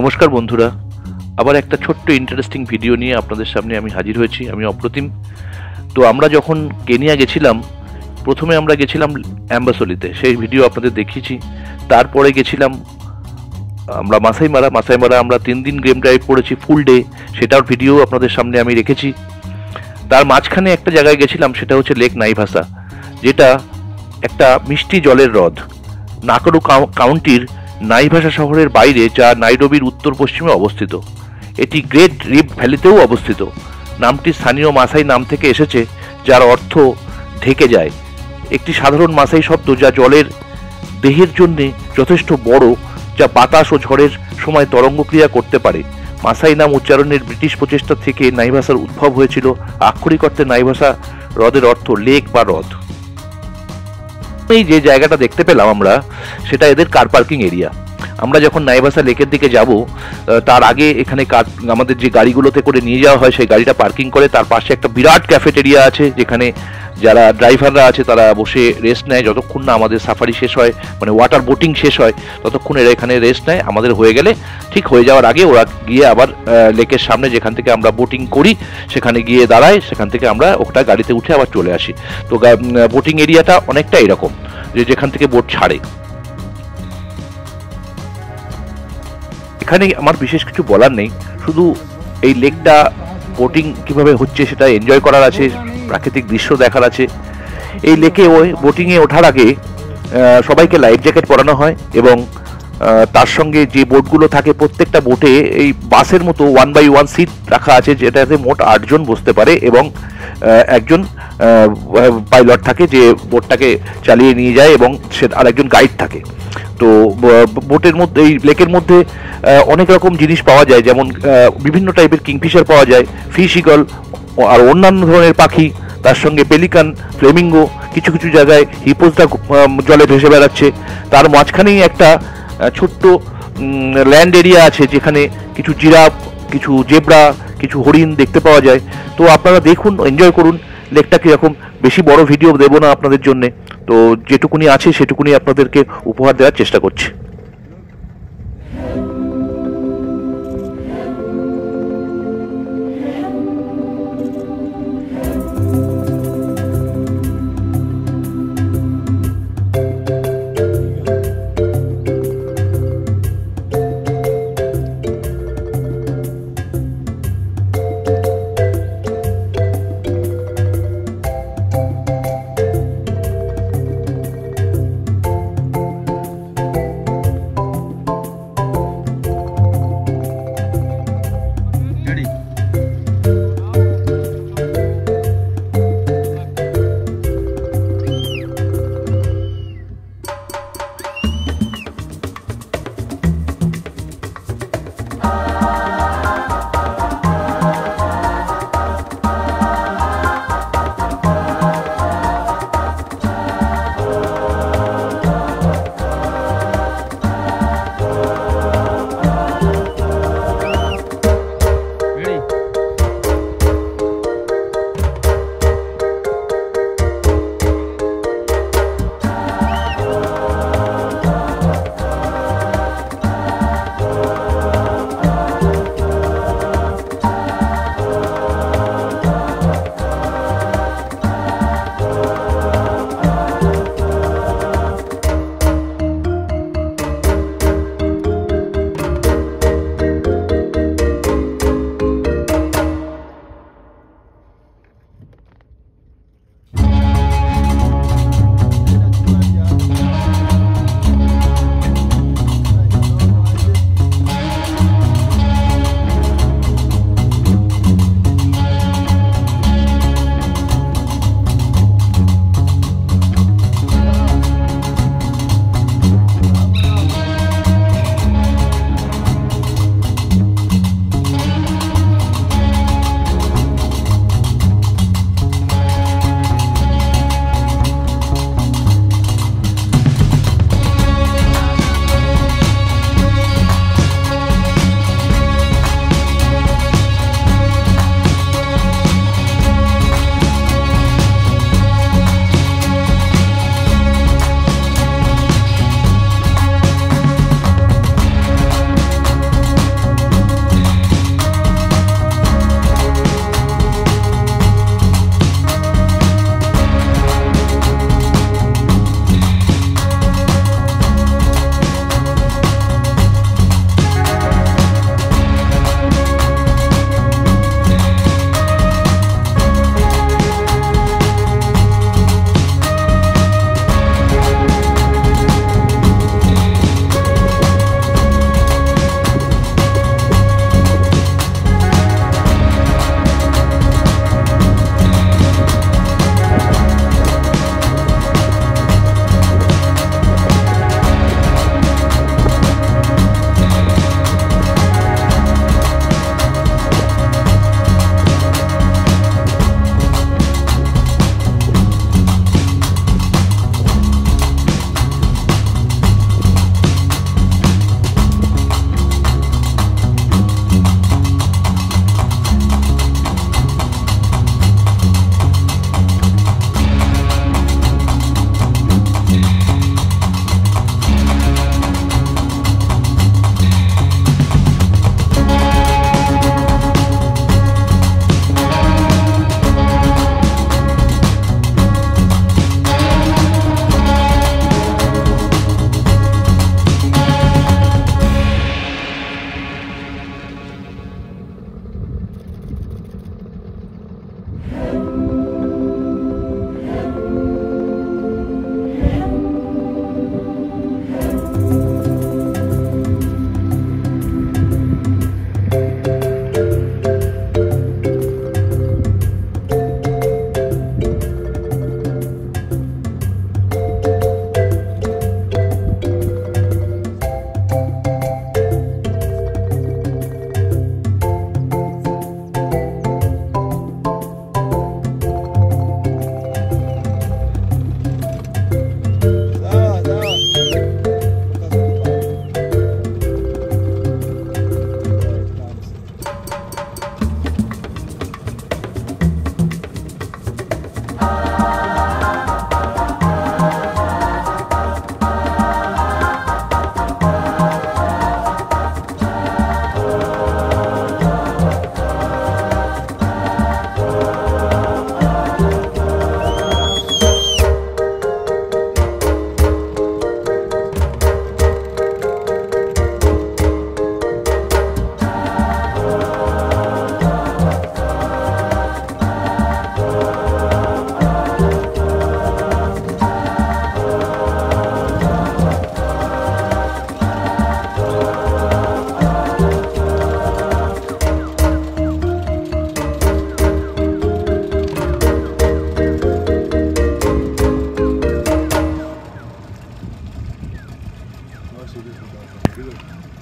নমস্কার বন্ধুরা, আবার একটা ছোট্ট ইন্টারেস্টিং ভিডিও নিয়ে আপনাদের সামনে আমি হাজির হয়েছি। আমি অপ্রতিম। তো আমরা যখন কেনিয়া গেছিলাম, প্রথমে আমরা গেছিলাম অ্যাম্বাসলিতে, সেই ভিডিও আপনাদের দেখিয়েছি। তারপরে গেছিলাম আমরা মাসাই মারা আমরা 3 দিন গেম ড্রাইভ করেছি, ফুল ডে, সেটার ভিডিও আপনাদের সামনে আমি রেখেছি। তার মাঝখানে একটা জায়গায় গেছিলাম, সেটা হচ্ছে লেক নাইভাসা, যেটা একটা মিষ্টি জলের হ্রদ নাকারু কাউন্টির নাইভাসা শহরের বাইরে, যা নাইরোবির উত্তর পশ্চিমে অবস্থিত। এটি গ্রেট রিফট ভ্যালিতেও অবস্থিত। নামটি স্থানীয় মাসাই নাম থেকে এসেছে, যার অর্থ ঢেকে যায়। একটি সাধারণ মাসাই শব্দ যা জলের দেহের জন্য যথেষ্ট বড়, যা বাতাস ও ঝড়ের সময় তরঙ্গ ক্রিয়া করতে পারে। মাসাই নাম উচ্চারণের ব্রিটিশ প্রচেষ্টা থেকে নাইভাসার উদ্ভব হয়েছিল। আক্ষরিক অর্থে নাইভাসা হ্রদের অর্থ লেক বা হ্রদ। এই যে জায়গাটা দেখতে পেলাম আমরা, সেটা এদের কার পার্কিং এরিয়া। আমরা যখন নাইভাসা লেকের দিকে যাব, তার আগে এখানে আমাদের যে গাড়িগুলোতে করে নিয়ে যাওয়া হয়, সেই গাড়িটা পার্কিং করে তার পাশে একটা বিরাট ক্যাফেটেরিয়া আছে, যেখানে যারা ড্রাইভাররা আছে তারা বসে রেস্ট নেয় যতক্ষণ না আমাদের সাফারি শেষ হয়, মানে ওয়াটার বোটিং শেষ হয়, ততক্ষণ এরা এখানে রেস্ট নেয়। আমাদের হয়ে গেলে, ঠিক হয়ে যাওয়ার আগে, ওরা গিয়ে আবার লেকের সামনে যেখান থেকে আমরা বোটিং করি সেখানে গিয়ে দাঁড়ায়, সেখান থেকে আমরা ওটা গাড়িতে উঠে আবার চলে আসি। তো বোটিং এরিয়াটা অনেকটা এরকম, যেখান থেকে বোট ছাড়ে। এখানে আমার বিশেষ কিছু বলার নেই, শুধু এই লেকটা বোটিং কিভাবে হচ্ছে সেটা এনজয় করার আছে, প্রাকৃতিক দৃশ্য দেখার আছে। এই লেকে ওই বোটিংয়ে ওঠার আগে সবাইকে লাইফ জ্যাকেট পরানো হয়, এবং তার সঙ্গে যে বোটগুলো থাকে, প্রত্যেকটা বোটে এই বাসের মতো 1x1 সিট রাখা আছে, যেটাতে মোট 8 জন বসতে পারে, এবং একজন পাইলট থাকে যে বোটটাকে চালিয়ে নিয়ে যায়, এবং সে আরেকজন গাইড থাকে। তো বোটের মধ্যে, এই লেকের মধ্যে অনেক রকম জিনিস পাওয়া যায়, যেমন বিভিন্ন টাইপের কিংফিশার পাওয়া যায়, ফিশ ইগল আর অন্যান্য ধরনের পাখি, তার সঙ্গে পেলিকান, ফ্লেমিঙ্গো, কিছু কিছু জায়গায় হিপোসটা জলে ভেসে বেড়াচ্ছে। তার মাঝখানেই একটা ছোট্ট ল্যান্ড এরিয়া আছে, যেখানে কিছু জিরাফ, কিছু জেব্রা, কিছু হরিণ দেখতে পাওয়া যায়। তো আপনারা দেখুন, এনজয় করুন লেকটা কীরকম। বেশি বড় ভিডিও দেবো না আপনাদের জন্যে, তো যেটুকুনি আছে সেটুকুনি আপনাদেরকে উপহার দেওয়ার চেষ্টা করছি।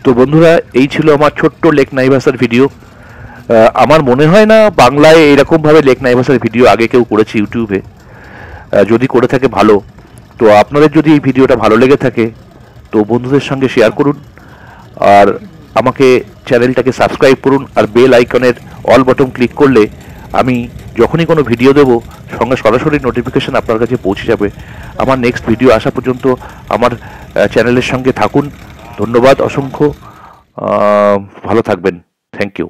তো বন্ধুরা, এই ছিল আমার ছোট্ট লেক নাইভাসার ভিডিও। আমার মনে হয় না বাংলায় এরকমভাবে লেক নাইভাসার ভিডিও আগে কেউ করেছে ইউটিউবে। যদি করে থাকে ভালো। তো আপনাদের যদি এই ভিডিওটা ভালো লেগে থাকে তো বন্ধুদের সঙ্গে শেয়ার করুন, আর আমাকে চ্যানেলটাকে সাবস্ক্রাইব করুন, আর বেল আইকনের অল বাটন ক্লিক করলে আমি যখনই কোনো ভিডিও দেব সঙ্গে সরাসরি নোটিফিকেশন আপনার কাছে পৌঁছে যাবে। আমার নেক্সট ভিডিও আসা পর্যন্ত আমার চ্যানেলের সঙ্গে থাকুন। ধন্যবাদ অসংখ্য। ভালো থাকবেন। Thank you.